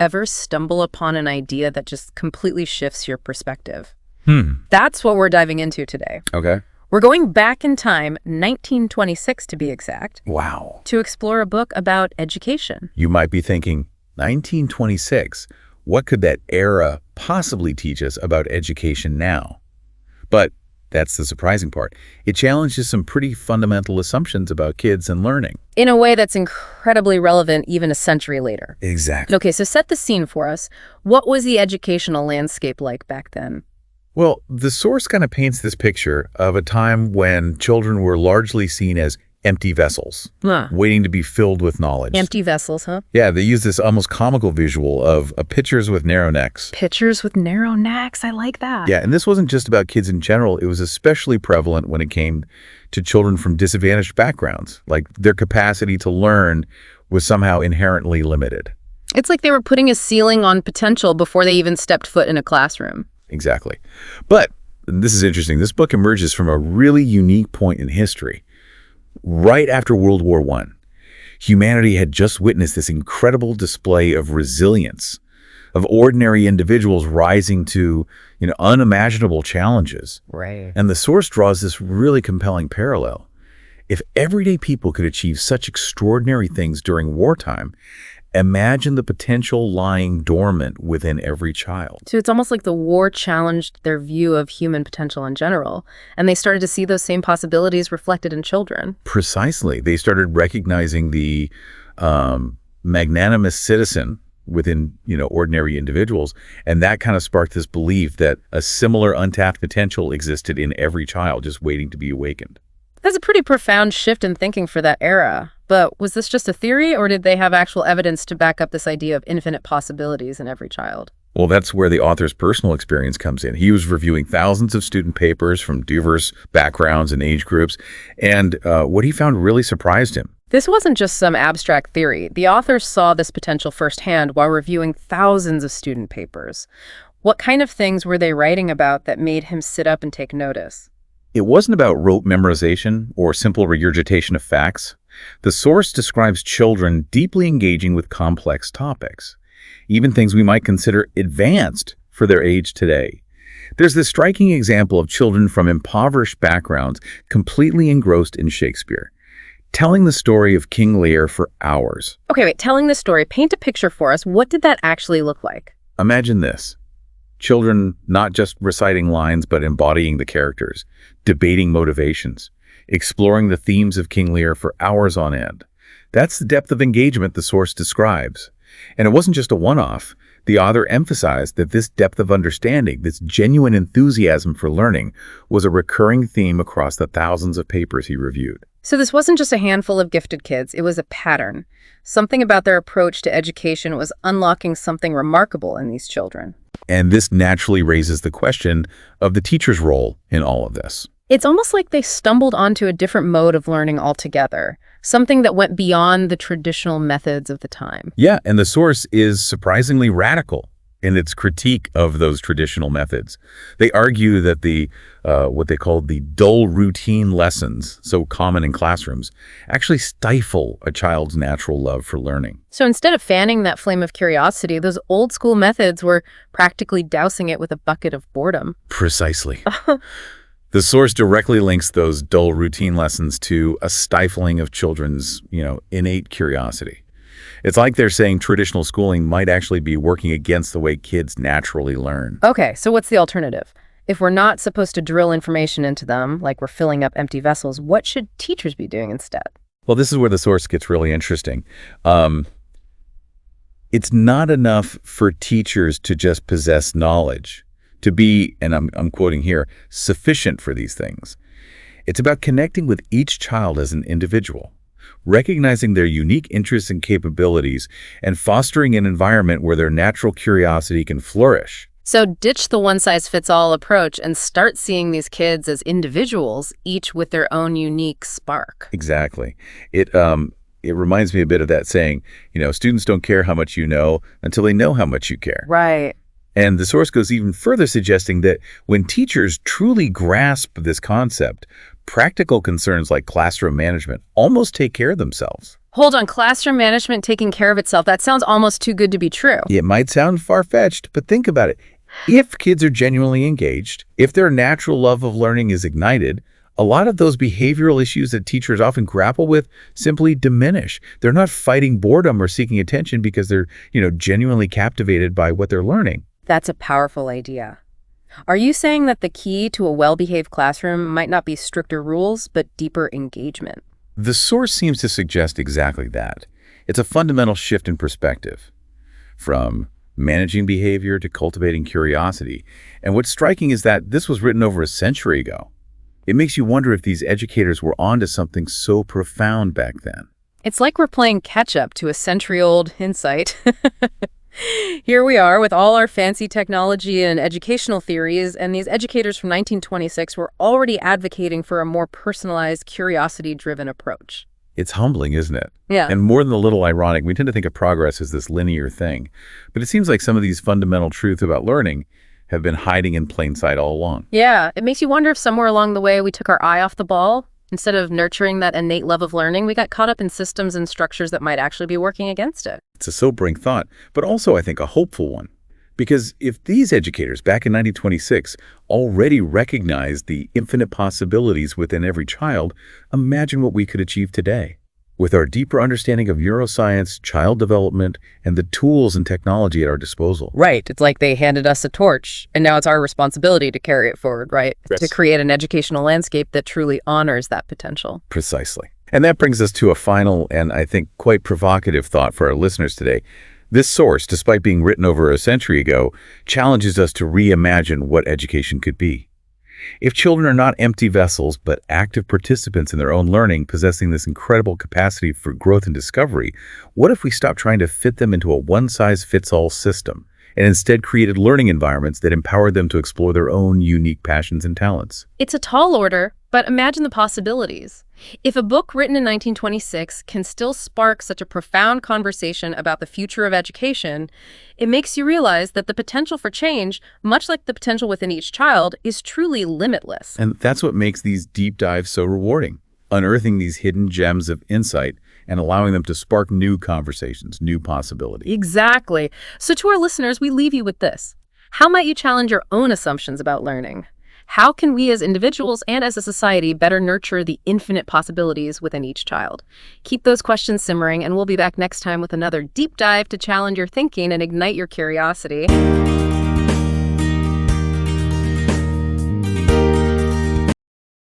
ever stumble upon an idea that just completely shifts your perspective? Hmm. That's what we're diving into today. Okay. We're going back in time, 1926 to be exact, Wow. to explore a book about education. You might be thinking, 1926, what could that era possibly teach us about education now? But that's the surprising part. It challenges some pretty fundamental assumptions about kids and learning. In a way that's incredibly relevant even a century later. Exactly. Okay, so set the scene for us. What was the educational landscape like back then? Well, the source kind of paints this picture of a time when children were largely seen as empty vessels, waiting to be filled with knowledge. Empty vessels, huh? Yeah, they use this almost comical visual of pitchers with narrow necks. Pitchers with narrow necks, I like that. Yeah, and this wasn't just about kids in general. It was especially prevalent when it came to children from disadvantaged backgrounds. Like, their capacity to learn was somehow inherently limited. It's like they were putting a ceiling on potential before they even stepped foot in a classroom. Exactly. But this is interesting. This book emerges from a really unique point in history. Right after World War I, humanity had just witnessed this incredible display of resilience, of ordinary individuals rising to, unimaginable challenges. Right. And the source draws this really compelling parallel. If everyday people could achieve such extraordinary things during wartime, imagine the potential lying dormant within every child. So it's almost like the war challenged their view of human potential in general, and they started to see those same possibilities reflected in children. Precisely. They started recognizing the magnanimous citizen within, ordinary individuals, and that kind of sparked this belief that a similar untapped potential existed in every child, just waiting to be awakened. That's a pretty profound shift in thinking for that era. But was this just a theory, or did they have actual evidence to back up this idea of infinite possibilities in every child? Well, that's where the author's personal experience comes in. He was reviewing thousands of student papers from diverse backgrounds and age groups, and what he found really surprised him. This wasn't just some abstract theory. The author saw this potential firsthand while reviewing thousands of student papers. What kind of things were they writing about that made him sit up and take notice? It wasn't about rote memorization or simple regurgitation of facts. The source describes children deeply engaging with complex topics, even things we might consider advanced for their age today. There's this striking example of children from impoverished backgrounds completely engrossed in Shakespeare, telling the story of King Lear for hours. Okay, wait, telling the story, paint a picture for us. What did that actually look like? Imagine this. Children not just reciting lines, but embodying the characters, debating motivations, exploring the themes of King Lear for hours on end. That's the depth of engagement the source describes. And it wasn't just a one-off. The author emphasized that this depth of understanding, this genuine enthusiasm for learning, was a recurring theme across the thousands of papers he reviewed. So this wasn't just a handful of gifted kids, it was a pattern. Something about their approach to education was unlocking something remarkable in these children. And this naturally raises the question of the teacher's role in all of this. It's almost like they stumbled onto a different mode of learning altogether, something that went beyond the traditional methods of the time. Yeah, and the source is surprisingly radical in its critique of those traditional methods. They argue that the what they call the dull routine lessons, so common in classrooms, actually stifle a child's natural love for learning. So instead of fanning that flame of curiosity, those old school methods were practically dousing it with a bucket of boredom. Precisely. The source directly links those dull routine lessons to a stifling of children's, innate curiosity. It's like they're saying traditional schooling might actually be working against the way kids naturally learn. Okay, so what's the alternative? If we're not supposed to drill information into them, like we're filling up empty vessels, what should teachers be doing instead? Well, this is where the source gets really interesting. It's not enough for teachers to just possess knowledge, to be, and I'm quoting here, sufficient for these things. It's about connecting with each child as an individual, recognizing their unique interests and capabilities, and fostering an environment where their natural curiosity can flourish. So ditch the one-size-fits-all approach and start seeing these kids as individuals, each with their own unique spark. Exactly. It reminds me a bit of that saying, students don't care how much you know until they know how much you care. Right. And the source goes even further, suggesting that when teachers truly grasp this concept, practical concerns like classroom management almost take care of themselves. Hold on, classroom management taking care of itself. That sounds almost too good to be true. It might sound far-fetched, but think about it. If kids are genuinely engaged, if their natural love of learning is ignited, a lot of those behavioral issues that teachers often grapple with simply diminish. They're not fighting boredom or seeking attention because they're, genuinely captivated by what they're learning. That's a powerful idea. Are you saying that the key to a well-behaved classroom might not be stricter rules, but deeper engagement? The source seems to suggest exactly that. It's a fundamental shift in perspective, from managing behavior to cultivating curiosity. And what's striking is that this was written over a century ago. It makes you wonder if these educators were onto something so profound back then. It's like we're playing catch-up to a century-old insight. Here we are with all our fancy technology and educational theories, and these educators from 1926 were already advocating for a more personalized, curiosity-driven approach. It's humbling, isn't it? Yeah. And more than a little ironic, we tend to think of progress as this linear thing. But it seems like some of these fundamental truths about learning have been hiding in plain sight all along. Yeah, it makes you wonder if somewhere along the way we took our eye off the ball. Instead of nurturing that innate love of learning, we got caught up in systems and structures that might actually be working against it. It's a sobering thought, but also, I think, a hopeful one. Because if these educators back in 1926 already recognized the infinite possibilities within every child, imagine what we could achieve today. With our deeper understanding of neuroscience, child development, and the tools and technology at our disposal. Right. It's like they handed us a torch, and now it's our responsibility to carry it forward, right? Yes. To create an educational landscape that truly honors that potential. Precisely. And that brings us to a final and, I think, quite provocative thought for our listeners today. This source, despite being written over a century ago, challenges us to reimagine what education could be. If children are not empty vessels, but active participants in their own learning, possessing this incredible capacity for growth and discovery, what if we stopped trying to fit them into a one-size-fits-all system and instead created learning environments that empowered them to explore their own unique passions and talents? It's a tall order, but imagine the possibilities. If a book written in 1926 can still spark such a profound conversation about the future of education, it makes you realize that the potential for change, much like the potential within each child, is truly limitless. And that's what makes these deep dives so rewarding, unearthing these hidden gems of insight and allowing them to spark new conversations, new possibilities. Exactly. So to our listeners, we leave you with this. How might you challenge your own assumptions about learning? How can we as individuals and as a society better nurture the infinite possibilities within each child? Keep those questions simmering, and we'll be back next time with another deep dive to challenge your thinking and ignite your curiosity.